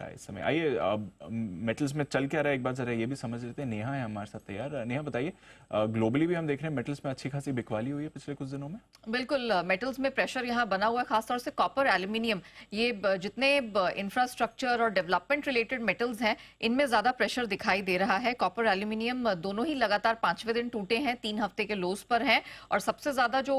रहा है इस समय। आइए अब मेटल्स में चल क्या रहा है एक बार जरा ये भी समझ लेते हैं। नेहा है हमारे साथ तैयार। नेहा बताइए, ग्लोबली भी हम देख रहे हैं मेटल्स में अच्छी खासी बिकवाली हुई है पिछले कुछ दिनों में। बिल्कुल, मेटल्स में प्रेशर यहाँ बना हुआ है, खासतौर से कॉपर, एल्यूमिनियम। ये जितने इंफ्रास्ट्रक्चर और डेवलपमेंट रिलेटेड मेटल्स हैं, इनमें ज्यादा प्रेशर दिखाई दे रहा है। कॉपर, एल्यूमिनियम दोनों ही लगातार 5वें दिन टूटे हैं, 3 हफ्ते के लोज पर हैं। और सबसे ज्यादा जो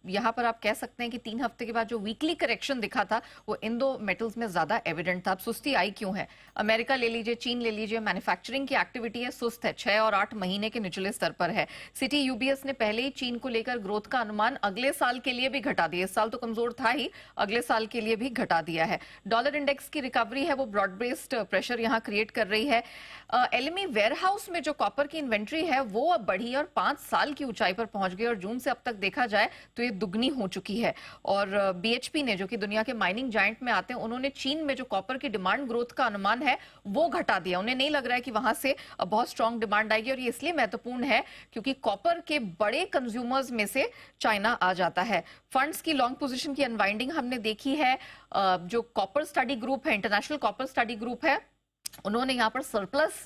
यहाँ पर आप कह सकते हैं कि 3 हफ्ते के बाद जो वीकली करेक्शन दिखा था, वो इन दो मेटल्स में ज्यादा एविडेंट था। अब सुस्ती आई क्यों है? अमेरिका ले लीजिए, चीन ले लीजिए, मैन्युफैक्चरिंग की एक्टिविटी है सुस्त है, 6 और 8 महीने के निचले स्तर पर है। सिटी यूबीएस ने पहले ही चीन को लेकर ग्रोथ का अनुमान अगले साल के लिए भी घटा दिया। इस साल तो कमजोर था ही, अगले साल के लिए भी घटा दिया है। डॉलर इंडेक्स की रिकवरी है, वो ब्रॉड बेस्ड प्रेशर यहां क्रिएट कर रही है। एलएमई वेयरहाउस में जो कॉपर की इन्वेंट्री है वो अब बढ़ी और 5 साल की ऊंचाई पर पहुंच गई, और जून से अब तक देखा जाए तो ये दुगनी हो चुकी है। और बीएचपी ने, जो कि दुनिया के माइनिंग जायंट में आते हैं, उन्होंने चीन में जो कॉपर की डिमांड ग्रोथ का अनुमान है वो घटा दिया। उन्हें नहीं लग रहा है कि वहां से बहुत स्ट्रांग डिमांड आएगी, और ये इसलिए महत्वपूर्ण है क्योंकि कॉपर के बड़े कंज्यूमर्स में से चाइना आ जाता है। फंड्स की लॉन्ग पोजीशन की अनवाइंडिंग हमने देखी है। जो कॉपर स्टडी ग्रुप है, इंटरनेशनल कॉपर स्टडी ग्रुप है, उन्होंने यहाँ पर सरप्लस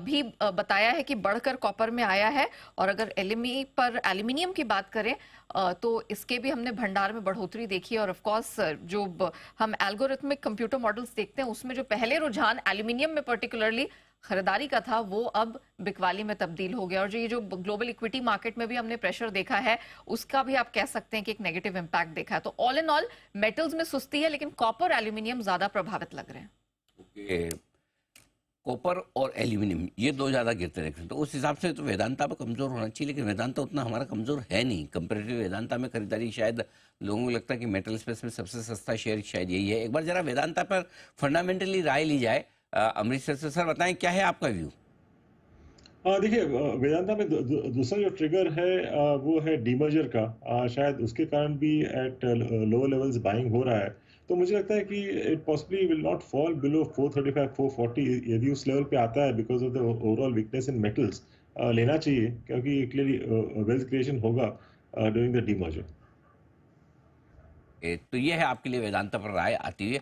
भी बताया है कि बढ़कर कॉपर में आया है। और अगर एलएमई पर एल्यूमिनियम की बात करें तो इसके भी हमने भंडार में बढ़ोतरी देखी है। और ऑफ कोर्स जो हम एल्गोरिथमिक कंप्यूटर मॉडल्स देखते हैं, उसमें जो पहले रुझान एल्यूमिनियम में पर्टिकुलरली खरीदारी का था, वो अब बिकवाली में तब्दील हो गया। और जो ये जो ग्लोबल इक्विटी मार्केट में भी हमने प्रेशर देखा है, उसका भी आप कह सकते हैं कि एक नेगेटिव इंपैक्ट देखा है। तो ऑल इन ऑल मेटल्स में सुस्ती है, लेकिन कॉपर, एल्यूमिनियम ज्यादा प्रभावित लग रहे हैं। ओके, कॉपर और एल्यूमिनियम ये दो ज़्यादा गिरते रहते हैं, तो उस हिसाब से तो वेदांता पर कमज़ोर होना चाहिए, लेकिन वेदांता उतना हमारा कमज़ोर है नहीं। कंपेरेटिव वेदांता में खरीदारी शायद लोगों को लगता है कि मेटल स्पेस में सबसे सस्ता शेयर शायद यही है। एक बार जरा वेदांता पर फंडामेंटली राय ली जाए। अमृतसर से सर बताएं, क्या है आपका व्यू? देखिए, वेदांता में दूसरा जो ट्रिगर है वो है डीमर्जर का। शायद उसके कारण भी एट लोअर लेवल्स बाइंग हो रहा है। तो मुझे लगता है कि it possibly will not fall below 435 440। यदि उस लेवल पे आता है because of the overall weakness in metals, लेना चाहिए, क्योंकि क्लियरली वेल्थ क्रिएशन होगा ड्यूरिंग द डीमर्जर। तो ये है आपके लिए वेदांता पर राय आती हुई।